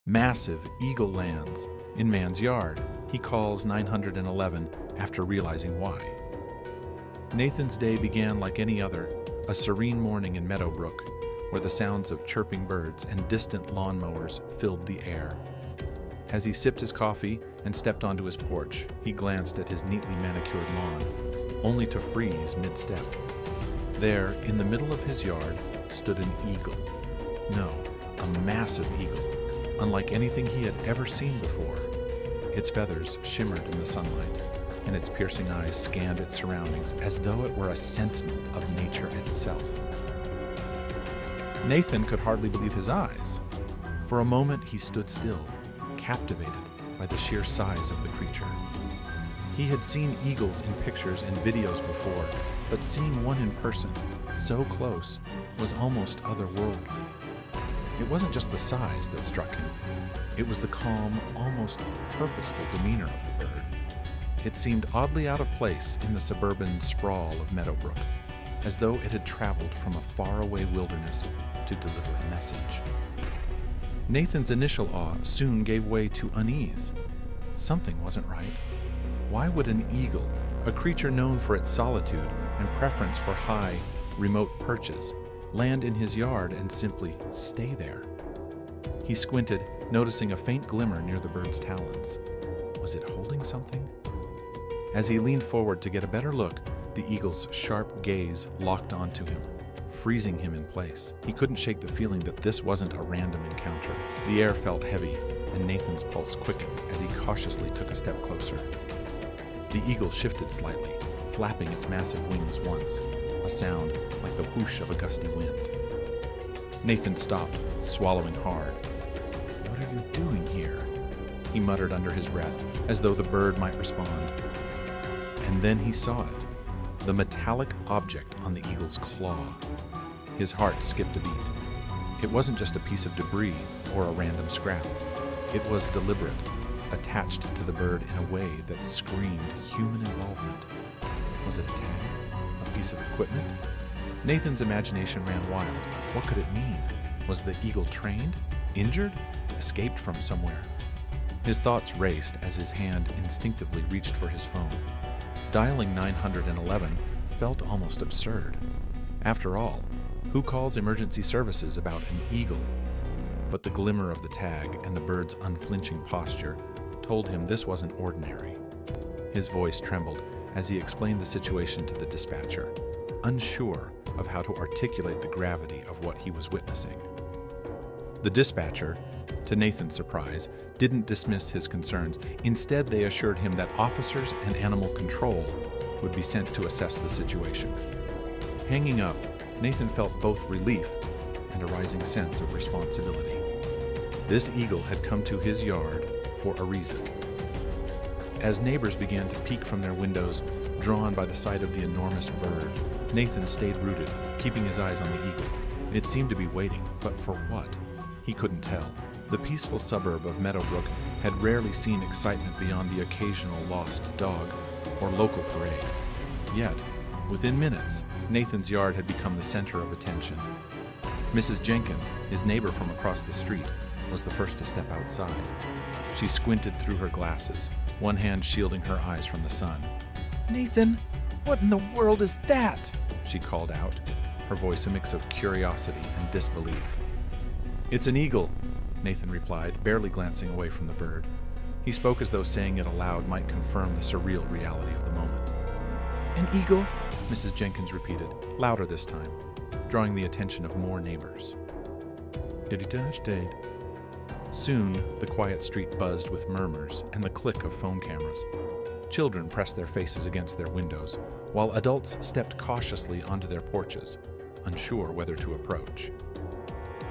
Massive eagle lands in man's yard. He calls 911 after realizing why. Nathan's day began like any other, a serene morning in Meadowbrook, where the sounds of chirping birds and distant lawnmowers filled the air. As he sipped his coffee and stepped onto his porch, he glanced at his neatly manicured lawn, only to freeze mid-step. There, in the middle of his yard, stood an eagle. No, a massive eagle, unlike anything he had ever seen before. Its feathers shimmered in the sunlight, and its piercing eyes scanned its surroundings as though it were a sentinel of nature itself. Nathan could hardly believe his eyes. For a moment he stood still, captivated by the sheer size of the creature. He had seen eagles in pictures and videos before, but seeing one in person, so close, was almost otherworldly. It wasn't just the size that struck him. It was the calm, almost purposeful demeanor of the bird. It seemed oddly out of place in the suburban sprawl of Meadowbrook, as though it had traveled from a faraway wilderness to deliver a message. Nathan's initial awe soon gave way to unease. Something wasn't right. Why would an eagle, a creature known for its solitude and preference for high, remote perches, land in his yard and simply stay there? He squinted, noticing a faint glimmer near the bird's talons. Was it holding something? As he leaned forward to get a better look, the eagle's sharp gaze locked onto him, freezing him in place. He couldn't shake the feeling that this wasn't a random encounter. The air felt heavy, and Nathan's pulse quickened as he cautiously took a step closer. The eagle shifted slightly, flapping its massive wings once, a sound like the whoosh of a gusty wind. Nathan stopped, swallowing hard. "What are you doing here?" he muttered under his breath, as though the bird might respond. And then he saw it, the metallic object on the eagle's claw. His heart skipped a beat. It wasn't just a piece of debris or a random scrap. It was deliberate, attached to the bird in a way that screamed human involvement. Was it a tag? A piece of equipment? Nathan's imagination ran wild. What could it mean? Was the eagle trained? Injured? Escaped from somewhere? His thoughts raced as his hand instinctively reached for his phone. Dialing 911 felt almost absurd. After all, who calls emergency services about an eagle? But the glimmer of the tag and the bird's unflinching posture told him this wasn't ordinary. His voice trembled as he explained the situation to the dispatcher, unsure of how to articulate the gravity of what he was witnessing. The dispatcher, to Nathan's surprise, didn't dismiss his concerns. Instead, they assured him that officers and animal control would be sent to assess the situation. Hanging up, Nathan felt both relief and a rising sense of responsibility. This eagle had come to his yard for a reason. As neighbors began to peek from their windows, drawn by the sight of the enormous bird, Nathan stayed rooted, keeping his eyes on the eagle. It seemed to be waiting, but for what? He couldn't tell. The peaceful suburb of Meadowbrook had rarely seen excitement beyond the occasional lost dog or local parade. Yet, within minutes, Nathan's yard had become the center of attention. Mrs. Jenkins, his neighbor from across the street, was the first to step outside. She squinted through her glasses, one hand shielding her eyes from the sun. "Nathan, what in the world is that?" she called out, her voice a mix of curiosity and disbelief. "It's an eagle," Nathan replied, barely glancing away from the bird. He spoke as though saying it aloud might confirm the surreal reality of the moment. "An eagle?" Mrs. Jenkins repeated, louder this time, drawing the attention of more neighbors. "Did he touch Dade?" Soon, the quiet street buzzed with murmurs and the click of phone cameras. Children pressed their faces against their windows, while adults stepped cautiously onto their porches, unsure whether to approach.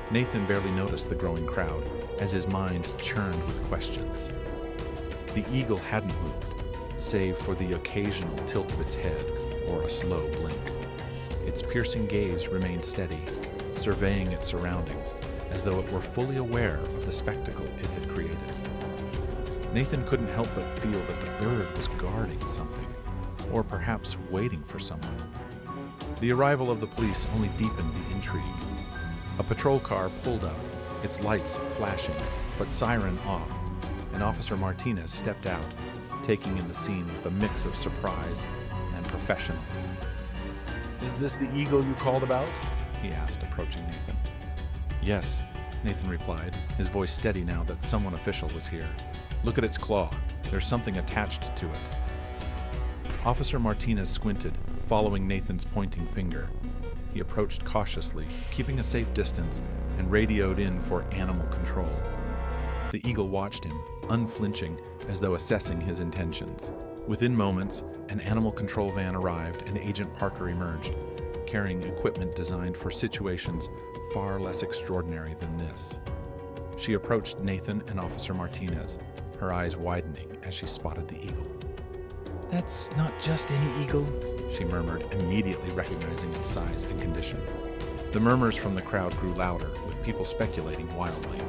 Nathan barely noticed the growing crowd as his mind churned with questions. The eagle hadn't moved, save for the occasional tilt of its head or a slow blink. Its piercing gaze remained steady, surveying its surroundings as though it were fully aware of the spectacle it had created. Nathan couldn't help but feel that the bird was guarding something, or perhaps waiting for someone. The arrival of the police only deepened the intrigue. A patrol car pulled up, its lights flashing but siren off, and Officer Martinez stepped out, taking in the scene with a mix of surprise and professionalism. "Is this the eagle you called about?" he asked, approaching Nathan. "Yes," Nathan replied, his voice steady now that someone official was here. "Look at its claw. There's something attached to it." Officer Martinez squinted, following Nathan's pointing finger. He approached cautiously, keeping a safe distance, and radioed in for animal control. The eagle watched him, unflinching, as though assessing his intentions. Within moments, an animal control van arrived and Agent Parker emerged, carrying equipment designed for situations far less extraordinary than this. She approached Nathan and Officer Martinez, her eyes widening as she spotted the eagle. "That's not just any eagle," she murmured, immediately recognizing its size and condition. The murmurs from the crowd grew louder, with people speculating wildly.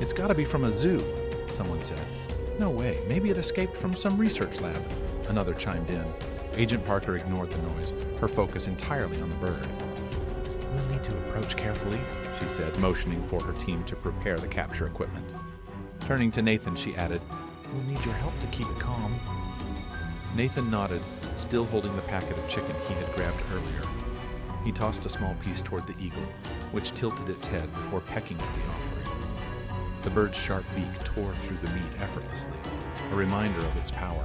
"It's gotta be from a zoo," someone said. "No way, maybe it escaped from some research lab," another chimed in. Agent Parker ignored the noise, her focus entirely on the bird. "We'll need to approach carefully," she said, motioning for her team to prepare the capture equipment. Turning to Nathan, she added, "We'll need your help to keep it calm." Nathan nodded, still holding the packet of chicken he had grabbed earlier. He tossed a small piece toward the eagle, which tilted its head before pecking at the offering. The bird's sharp beak tore through the meat effortlessly, a reminder of its power.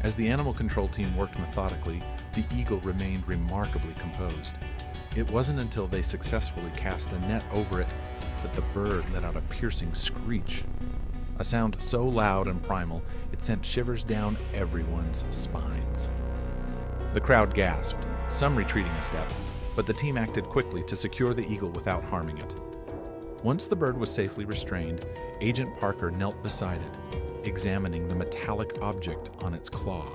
As the animal control team worked methodically, the eagle remained remarkably composed. It wasn't until they successfully cast a net over it that the bird let out a piercing screech. A sound so loud and primal, it sent shivers down everyone's spines. The crowd gasped, some retreating a step, but the team acted quickly to secure the eagle without harming it. Once the bird was safely restrained, Agent Parker knelt beside it, examining the metallic object on its claw.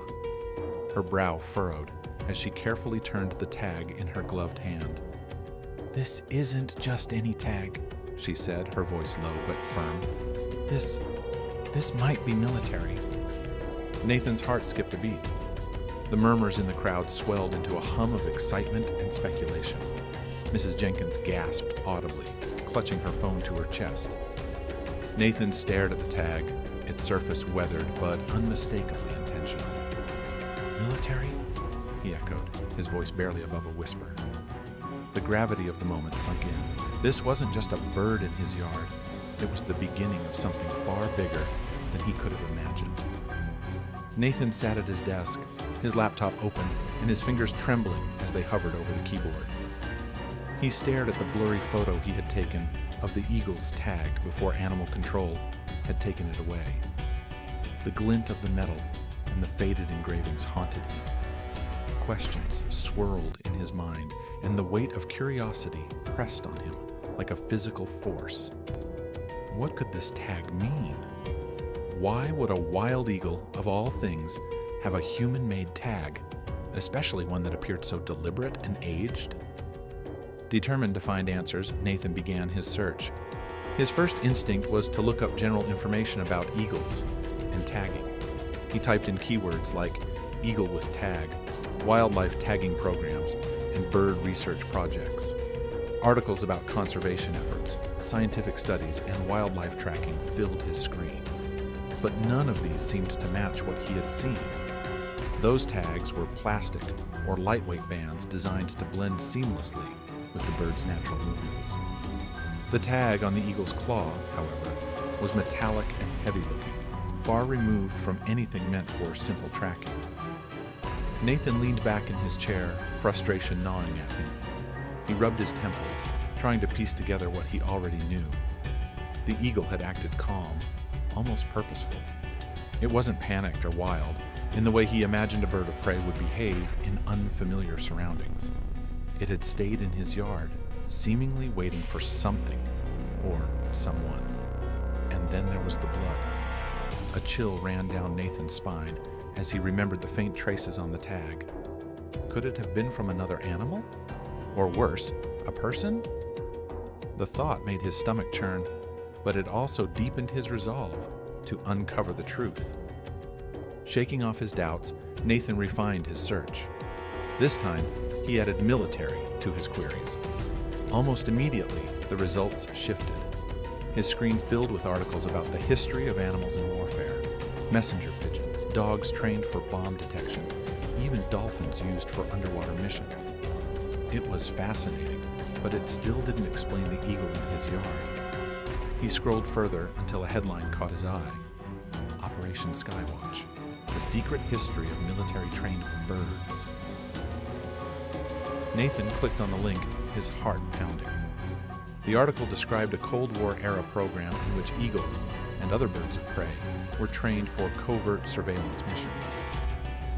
Her brow furrowed as she carefully turned the tag in her gloved hand. "This isn't just any tag," she said, her voice low but firm. This might be military." Nathan's heart skipped a beat. The murmurs in the crowd swelled into a hum of excitement and speculation. Mrs. Jenkins gasped audibly, clutching her phone to her chest. Nathan stared at the tag, its surface weathered but unmistakably intentional. "Military?" he echoed, his voice barely above a whisper. The gravity of the moment sunk in. This wasn't just a bird in his yard. It was the beginning of something far bigger than he could have imagined. Nathan sat at his desk, his laptop open and his fingers trembling as they hovered over the keyboard. He stared at the blurry photo he had taken of the eagle's tag before Animal Control had taken it away. The glint of the metal and the faded engravings haunted him. Questions swirled in his mind, and the weight of curiosity pressed on him like a physical force. What could this tag mean? Why would a wild eagle, of all things, have a human-made tag, especially one that appeared so deliberate and aged? Determined to find answers, Nathan began his search. His first instinct was to look up general information about eagles and tagging. He typed in keywords like eagle with tag, wildlife tagging programs, and bird research projects. Articles about conservation efforts, scientific studies, and wildlife tracking filled his screen. But none of these seemed to match what he had seen. Those tags were plastic or lightweight bands designed to blend seamlessly with the bird's natural movements. The tag on the eagle's claw, however, was metallic and heavy-looking, far removed from anything meant for simple tracking. Nathan leaned back in his chair, frustration gnawing at him. He rubbed his temples, trying to piece together what he already knew. The eagle had acted calm, almost purposeful. It wasn't panicked or wild, in the way he imagined a bird of prey would behave in unfamiliar surroundings. It had stayed in his yard, seemingly waiting for something or someone. And then there was the blood. A chill ran down Nathan's spine as he remembered the faint traces on the tag. Could it have been from another animal? Or worse, a person? The thought made his stomach churn, but it also deepened his resolve to uncover the truth. Shaking off his doubts, Nathan refined his search. This time, he added military to his queries. Almost immediately, the results shifted. his screen filled with articles about the history of animals in warfare, messenger pigeons, dogs trained for bomb detection, even dolphins used for underwater missions. It was fascinating, but it still didn't explain the eagle in his yard. He scrolled further until a headline caught his eye. Operation Skywatch, the secret history of military-trained birds. Nathan clicked on the link, his heart pounding. The article described a Cold War-era program in which eagles and other birds of prey were trained for covert surveillance missions.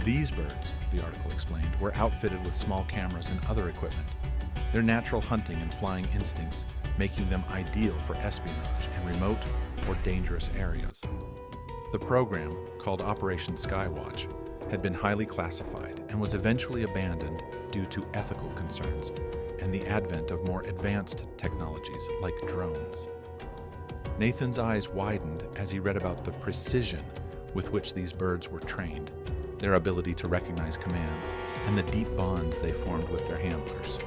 These birds, the article explained, were outfitted with small cameras and other equipment, their natural hunting and flying instincts making them ideal for espionage in remote or dangerous areas. The program, called Operation Skywatch, had been highly classified and was eventually abandoned due to ethical concerns and the advent of more advanced technologies like drones. Nathan's eyes widened as he read about the precision with which these birds were trained, their ability to recognize commands, and the deep bonds they formed with their handlers.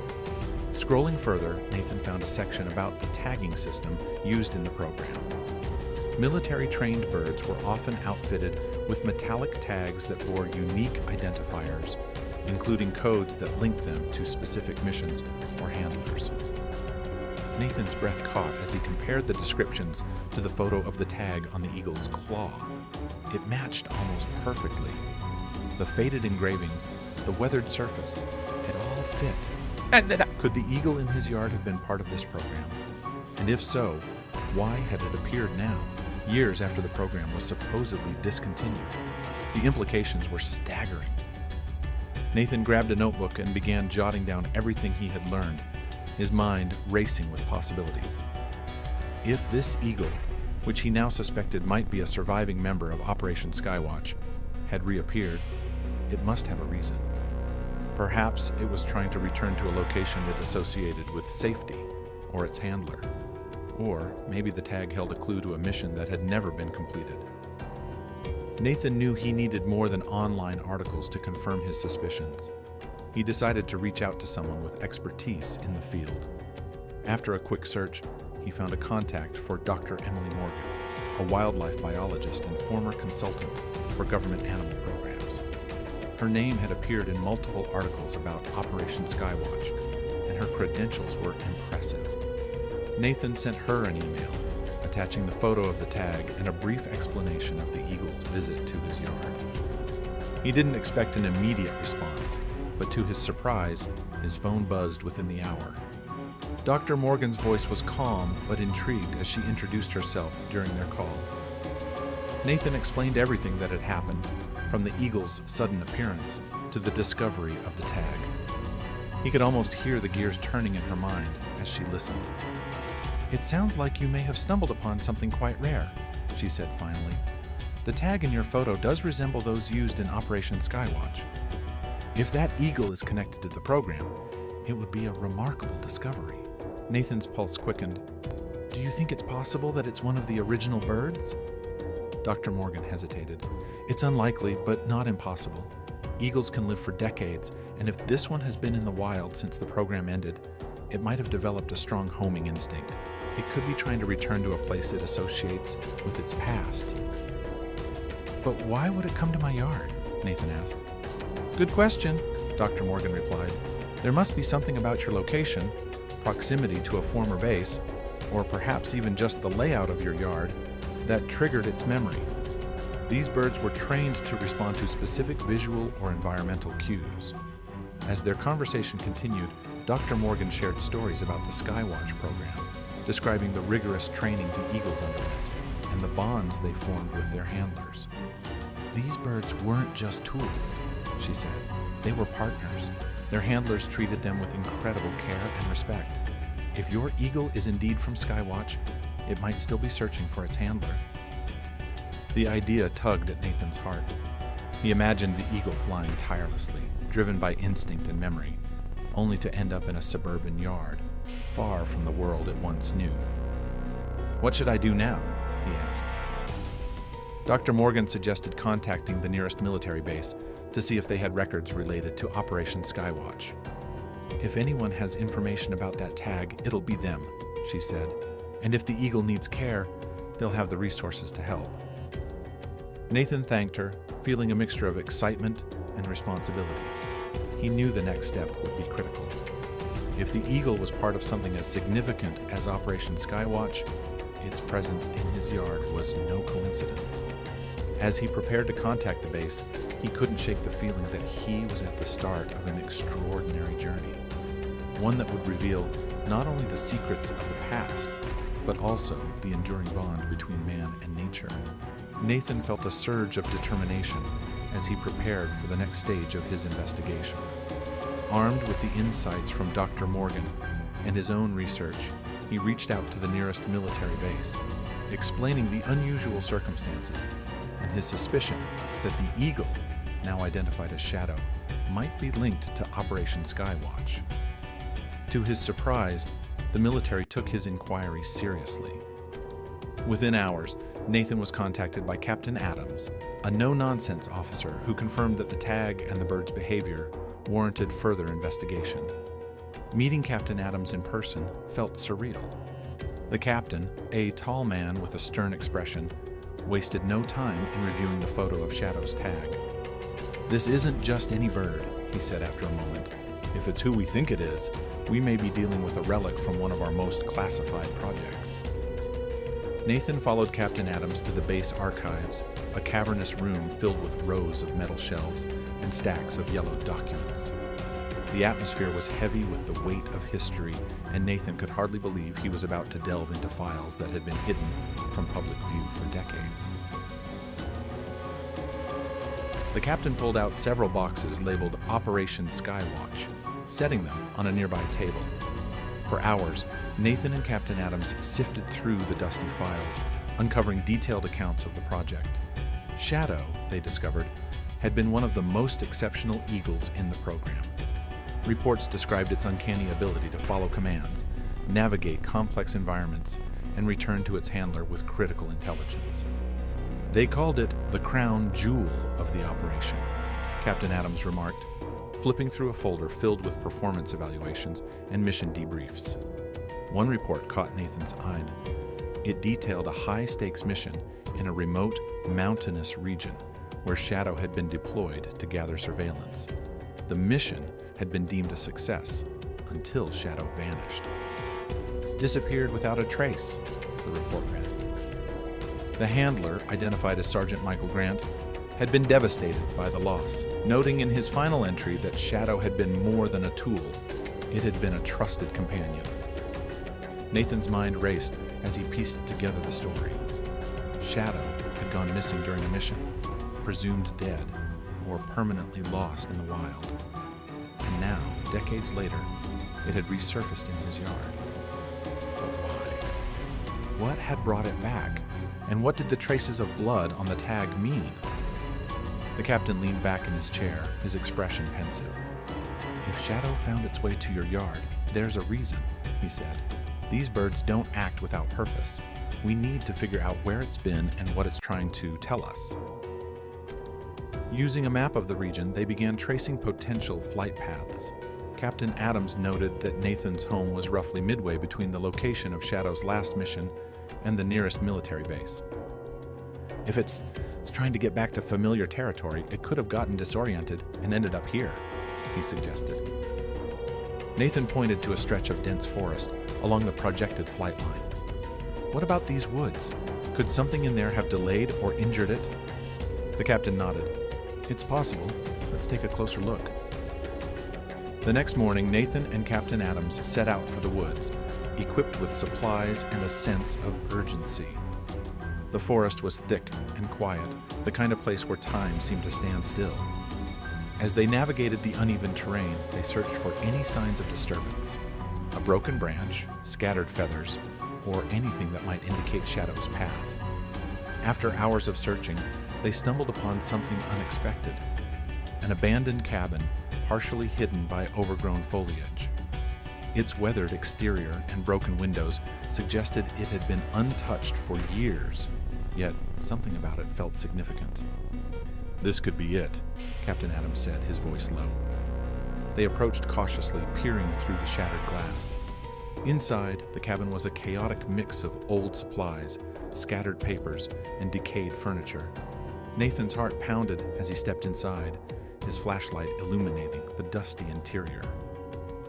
Scrolling further, Nathan found a section about the tagging system used in the program. Military-trained birds were often outfitted with metallic tags that bore unique identifiers, including codes that linked them to specific missions or handlers. Nathan's breath caught as he compared the descriptions to the photo of the tag on the eagle's claw. It matched almost perfectly. The faded engravings, the weathered surface, it all fit. Could the eagle in his yard have been part of this program? And if so, why had it appeared now, years after the program was supposedly discontinued? The implications were staggering. Nathan grabbed a notebook and began jotting down everything he had learned, his mind racing with possibilities. If this eagle, which he now suspected might be a surviving member of Operation Skywatch, had reappeared, it must have a reason. Perhaps it was trying to return to a location it associated with safety or its handler. Or maybe the tag held a clue to a mission that had never been completed. Nathan knew he needed more than online articles to confirm his suspicions. He decided to reach out to someone with expertise in the field. After a quick search, he found a contact for Dr. Emily Morgan, a wildlife biologist and former consultant for government animal programs. Her name had appeared in multiple articles about Operation Skywatch, and her credentials were impressive. Nathan sent her an email, attaching the photo of the tag and a brief explanation of the eagle's visit to his yard. He didn't expect an immediate response, but to his surprise, his phone buzzed within the hour. Dr. Morgan's voice was calm but intrigued as she introduced herself during their call. Nathan explained everything that had happened, from the eagle's sudden appearance to the discovery of the tag. He could almost hear the gears turning in her mind as she listened. "It sounds like you may have stumbled upon something quite rare," she said finally. "The tag in your photo does resemble those used in Operation Skywatch. If that eagle is connected to the program, it would be a remarkable discovery." Nathan's pulse quickened. "Do you think it's possible that it's one of the original birds?" Dr. Morgan hesitated. "It's unlikely, but not impossible. Eagles can live for decades, and if this one has been in the wild since the program ended, it might have developed a strong homing instinct. It could be trying to return to a place it associates with its past." "But why would it come to my yard?" Nathan asked. "Good question," Dr. Morgan replied. "There must be something about your location, proximity to a former base, or perhaps even just the layout of your yard, that triggered its memory. These birds were trained to respond to specific visual or environmental cues." As their conversation continued, Dr. Morgan shared stories about the Skywatch program, describing the rigorous training the eagles underwent and the bonds they formed with their handlers. "These birds weren't just tools," she said. "They were partners. Their handlers treated them with incredible care and respect. If your eagle is indeed from Skywatch, it might still be searching for its handler." The idea tugged at Nathan's heart. He imagined the eagle flying tirelessly, driven by instinct and memory, only to end up in a suburban yard, far from the world it once knew. "What should I do now?" he asked. Dr. Morgan suggested contacting the nearest military base to see if they had records related to Operation Skywatch. "If anyone has information about that tag, it'll be them," she said. and if the eagle needs care, they'll have the resources to help. Nathan thanked her, feeling a mixture of excitement and responsibility. He knew the next step would be critical. If the eagle was part of something as significant as Operation Skywatch, its presence in his yard was no coincidence. As he prepared to contact the base, he couldn't shake the feeling that he was at the start of an extraordinary journey, one that would reveal not only the secrets of the past, but also the enduring bond between man and nature. Nathan felt a surge of determination as he prepared for the next stage of his investigation. Armed with the insights from Dr. Morgan and his own research, he reached out to the nearest military base, explaining the unusual circumstances and his suspicion that the eagle, now identified as Shadow, might be linked to Operation Skywatch. To his surprise, the military took his inquiry seriously. Within hours, Nathan was contacted by Captain Adams, a no-nonsense officer who confirmed that the tag and the bird's behavior warranted further investigation. Meeting Captain Adams in person felt surreal. The captain, a tall man with a stern expression, wasted no time in reviewing the photo of Shadow's tag. "This isn't just any bird," he said after a moment. "If it's who we think it is, we may be dealing with a relic from one of our most classified projects." Nathan followed Captain Adams to the base archives, a cavernous room filled with rows of metal shelves and stacks of yellowed documents. The atmosphere was heavy with the weight of history, and Nathan could hardly believe he was about to delve into files that had been hidden from public view for decades. The captain pulled out several boxes labeled Operation Skywatch, setting them on a nearby table. For hours, Nathan and Captain Adams sifted through the dusty files, uncovering detailed accounts of the project. Shadow, they discovered, had been one of the most exceptional eagles in the program. Reports described its uncanny ability to follow commands, navigate complex environments, and return to its handler with critical intelligence. They called it the crown jewel of the operation, Captain Adams remarked, flipping through a folder filled with performance evaluations and mission debriefs. One report caught Nathan's eye. It detailed a high-stakes mission in a remote, mountainous region where Shadow had been deployed to gather surveillance. The mission had been deemed a success until Shadow vanished. "Disappeared without a trace," the report read. The handler, identified as Sergeant Michael Grant, had been devastated by the loss, noting in his final entry that Shadow had been more than a tool. It had been a trusted companion. Nathan's mind raced as he pieced together the story. Shadow had gone missing during a mission, presumed dead, or permanently lost in the wild. And now, decades later, it had resurfaced in his yard. But why? What had brought it back? And what did the traces of blood on the tag mean? The captain leaned back in his chair, his expression pensive. "If Shadow found its way to your yard, there's a reason," he said. "These birds don't act without purpose. We need to figure out where it's been and what it's trying to tell us." Using a map of the region, they began tracing potential flight paths. Captain Adams noted that Nathan's home was roughly midway between the location of Shadow's last mission and the nearest military base. "If it's trying to get back to familiar territory, it could have gotten disoriented and ended up here," he suggested. Nathan pointed to a stretch of dense forest along the projected flight line. "What about these woods? Could something in there have delayed or injured it?" The captain nodded. "It's possible. Let's take a closer look." The next morning, Nathan and Captain Adams set out for the woods, equipped with supplies and a sense of urgency. The forest was thick and quiet, the kind of place where time seemed to stand still. As they navigated the uneven terrain, they searched for any signs of disturbance. A broken branch, scattered feathers, or anything that might indicate Shadow's path. After hours of searching, they stumbled upon something unexpected. An abandoned cabin, partially hidden by overgrown foliage. Its weathered exterior and broken windows suggested it had been untouched for years, yet something about it felt significant. "This could be it," Captain Adams said, his voice low. They approached cautiously, peering through the shattered glass. Inside, the cabin was a chaotic mix of old supplies, scattered papers, and decayed furniture. Nathan's heart pounded as he stepped inside, his flashlight illuminating the dusty interior.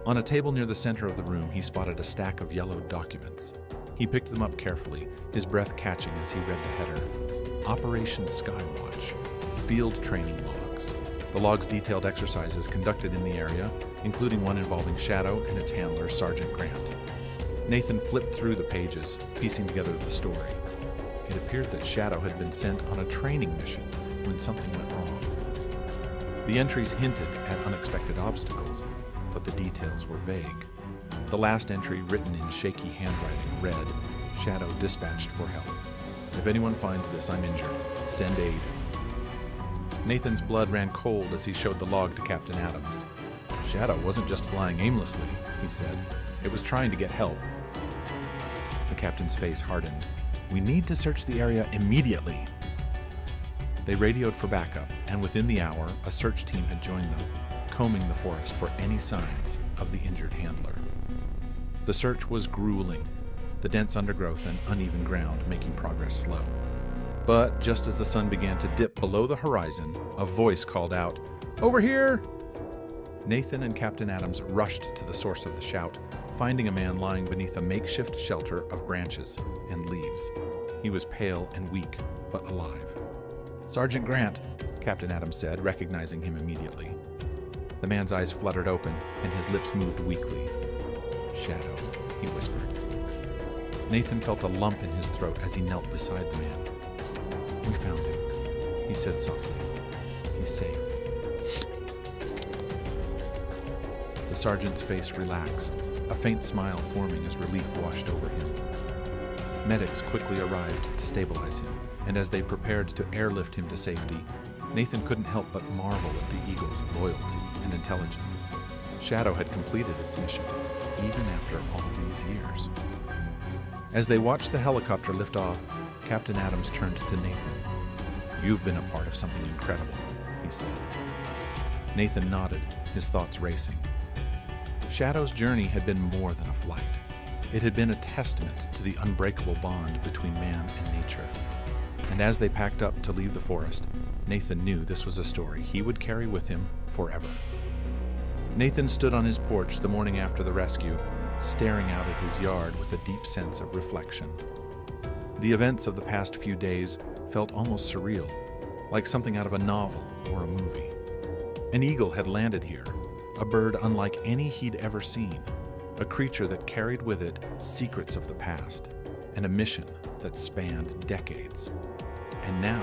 On a table near the center of the room, he spotted a stack of yellowed documents. He picked them up carefully, his breath catching as he read the header. Operation Skywatch. Field training logs. The logs detailed exercises conducted in the area, including one involving Shadow and its handler, Sergeant Grant. Nathan flipped through the pages, piecing together the story. It appeared that Shadow had been sent on a training mission when something went wrong. The entries hinted at unexpected obstacles, but the details were vague. The last entry, written in shaky handwriting, read, "Shadow dispatched for help. If anyone finds this, I'm injured. Send aid." Nathan's blood ran cold as he showed the log to Captain Adams. Shadow wasn't just flying aimlessly, he said. It was trying to get help. The captain's face hardened. "We need to search the area immediately." They radioed for backup, and within the hour, a search team had joined them, combing the forest for any signs of the injured handler. The search was grueling, the dense undergrowth and uneven ground making progress slow. But just as the sun began to dip below the horizon, a voice called out, "Over here!" Nathan and Captain Adams rushed to the source of the shout, finding a man lying beneath a makeshift shelter of branches and leaves. He was pale and weak, but alive. "Sergeant Grant," Captain Adams said, recognizing him immediately. The man's eyes fluttered open, and his lips moved weakly. "Shadow," he whispered. Nathan felt a lump in his throat as he knelt beside the man. "We found him," he said softly. "He's safe." The sergeant's face relaxed, a faint smile forming as relief washed over him. Medics quickly arrived to stabilize him, and as they prepared to airlift him to safety, Nathan couldn't help but marvel at the Eagle's loyalty and intelligence. Shadow had completed its mission, even after all these years. As they watched the helicopter lift off, Captain Adams turned to Nathan. "You've been a part of something incredible," he said. Nathan nodded, his thoughts racing. Shadow's journey had been more than a flight. It had been a testament to the unbreakable bond between man and nature. And as they packed up to leave the forest, Nathan knew this was a story he would carry with him forever. Nathan stood on his porch the morning after the rescue, staring out at his yard with a deep sense of reflection. The events of the past few days felt almost surreal, like something out of a novel or a movie. An eagle had landed here, a bird unlike any he'd ever seen, a creature that carried with it secrets of the past, and a mission that spanned decades. And now,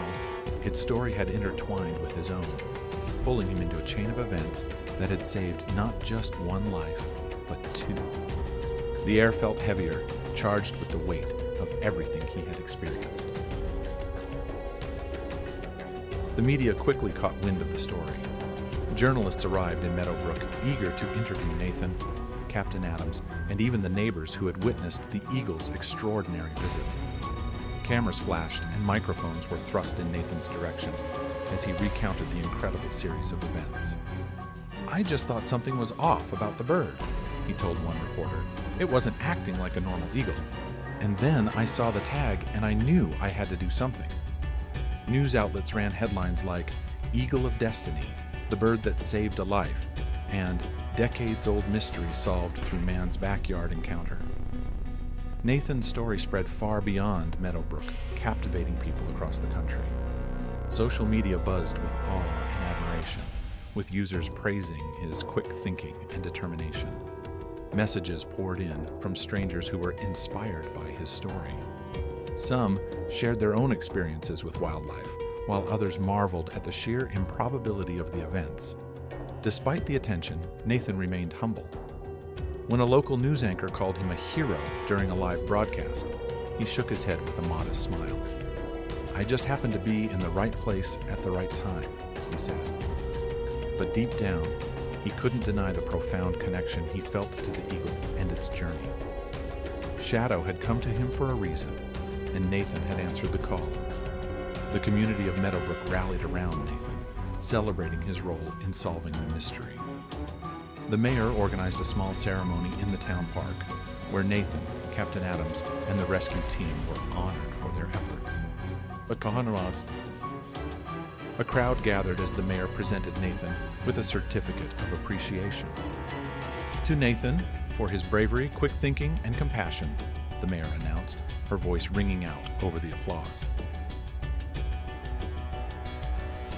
its story had intertwined with his own, pulling him into a chain of events that had saved not just one life, but two. The air felt heavier, charged with the weight of everything he had experienced. The media quickly caught wind of the story. Journalists arrived in Meadowbrook, eager to interview Nathan, Captain Adams, and even the neighbors who had witnessed the Eagle's extraordinary visit. Cameras flashed and microphones were thrust in Nathan's direction as he recounted the incredible series of events. "I just thought something was off about the bird," he told one reporter. "It wasn't acting like a normal eagle. And then I saw the tag and I knew I had to do something." News outlets ran headlines like "Eagle of Destiny, the bird that saved a life," and "Decades-old mystery solved through man's backyard encounter." Nathan's story spread far beyond Meadowbrook, captivating people across the country. Social media buzzed with awe and admiration, with users praising his quick thinking and determination. Messages poured in from strangers who were inspired by his story. Some shared their own experiences with wildlife, while others marveled at the sheer improbability of the events. Despite the attention, Nathan remained humble. When a local news anchor called him a hero during a live broadcast, he shook his head with a modest smile. "I just happened to be in the right place at the right time," he said. But deep down, he couldn't deny the profound connection he felt to the eagle and its journey. Shadow had come to him for a reason, and Nathan had answered the call. The community of Meadowbrook rallied around Nathan, celebrating his role in solving the mystery. The mayor organized a small ceremony in the town park, where Nathan, Captain Adams, and the rescue team were honored for their efforts. A crowd gathered as the mayor presented Nathan with a certificate of appreciation. To Nathan, for his bravery, quick thinking, and compassion, the mayor announced, her voice ringing out over the applause.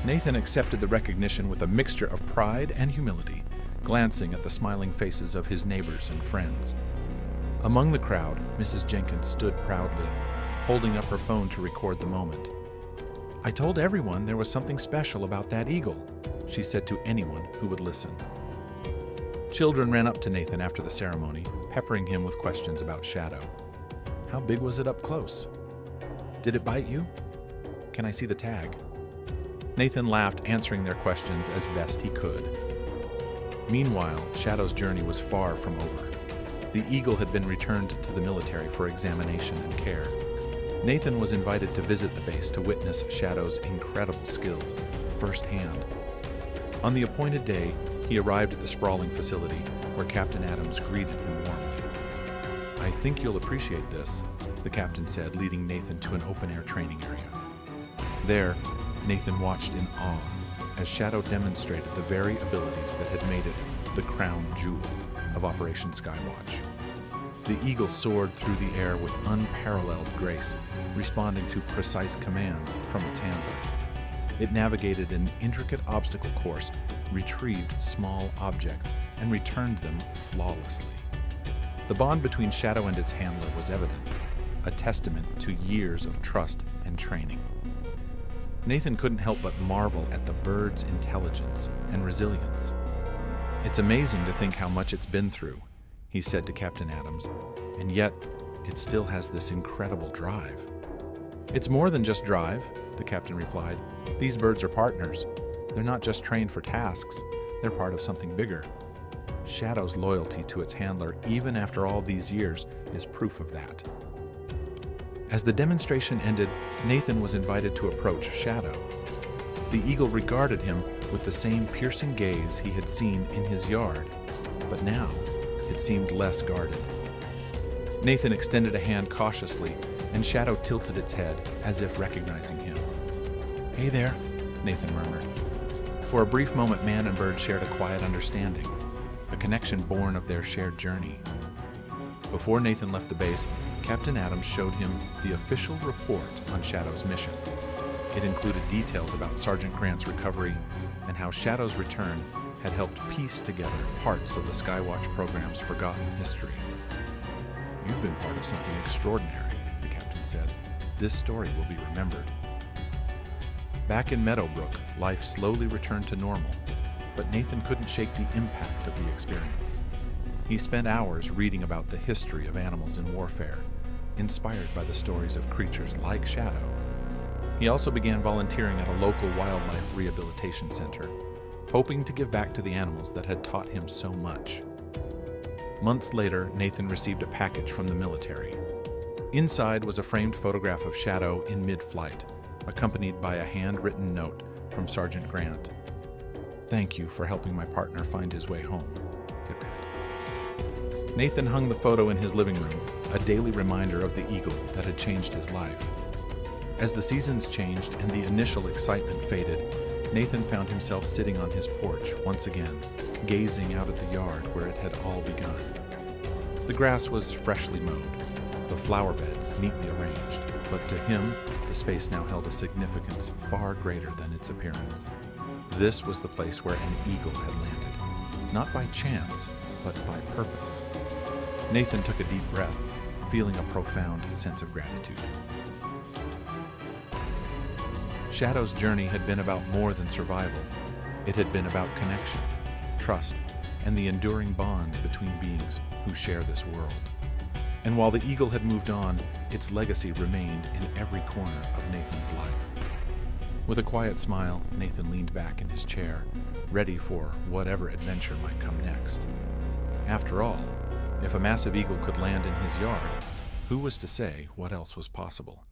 Nathan accepted the recognition with a mixture of pride and humility, glancing at the smiling faces of his neighbors and friends. Among the crowd, Mrs. Jenkins stood proudly, holding up her phone to record the moment. "I told everyone there was something special about that eagle," she said to anyone who would listen. Children ran up to Nathan after the ceremony, peppering him with questions about Shadow. "How big was it up close? Did it bite you? Can I see the tag?" Nathan laughed, answering their questions as best he could. Meanwhile, Shadow's journey was far from over. The eagle had been returned to the military for examination and care. Nathan was invited to visit the base to witness Shadow's incredible skills firsthand. On the appointed day, he arrived at the sprawling facility, where Captain Adams greeted him warmly. "I think you'll appreciate this," the captain said, leading Nathan to an open-air training area. There, Nathan watched in awe as Shadow demonstrated the very abilities that had made it the crown jewel of Operation Skywatch. The eagle soared through the air with unparalleled grace, responding to precise commands from its handler. It navigated an intricate obstacle course, retrieved small objects, and returned them flawlessly. The bond between Shadow and its handler was evident, a testament to years of trust and training. Nathan couldn't help but marvel at the bird's intelligence and resilience. "It's amazing to think how much it's been through," he said to Captain Adams, "and yet it still has this incredible drive." "It's more than just drive," the captain replied. "These birds are partners. They're not just trained for tasks, they're part of something bigger. Shadow's loyalty to its handler, even after all these years, is proof of that." As the demonstration ended, Nathan was invited to approach Shadow. The eagle regarded him with the same piercing gaze he had seen in his yard, but now it seemed less guarded. Nathan extended a hand cautiously, and Shadow tilted its head as if recognizing him. "Hey there," Nathan murmured. For a brief moment, man and bird shared a quiet understanding, a connection born of their shared journey. Before Nathan left the base, Captain Adams showed him the official report on Shadow's mission. It included details about Sergeant Grant's recovery and how Shadow's return had helped piece together parts of the Skywatch program's forgotten history. "You've been part of something extraordinary," the captain said. "This story will be remembered." Back in Meadowbrook, life slowly returned to normal, but Nathan couldn't shake the impact of the experience. He spent hours reading about the history of animals in warfare, inspired by the stories of creatures like Shadow. He also began volunteering at a local wildlife rehabilitation center, hoping to give back to the animals that had taught him so much. Months later, Nathan received a package from the military. Inside was a framed photograph of Shadow in mid-flight, accompanied by a handwritten note from Sergeant Grant. "Thank you for helping my partner find his way home," it read. Nathan hung the photo in his living room, a daily reminder of the eagle that had changed his life. As the seasons changed and the initial excitement faded, Nathan found himself sitting on his porch once again, gazing out at the yard where it had all begun. The grass was freshly mowed, the flower beds neatly arranged, but to him, the space now held a significance far greater than its appearance. This was the place where an eagle had landed, not by chance, but by purpose. Nathan took a deep breath, feeling a profound sense of gratitude. Shadow's journey had been about more than survival. It had been about connection, trust, and the enduring bonds between beings who share this world. And while the eagle had moved on, its legacy remained in every corner of Nathan's life. With a quiet smile, Nathan leaned back in his chair, ready for whatever adventure might come next. After all, if a massive eagle could land in his yard, who was to say what else was possible?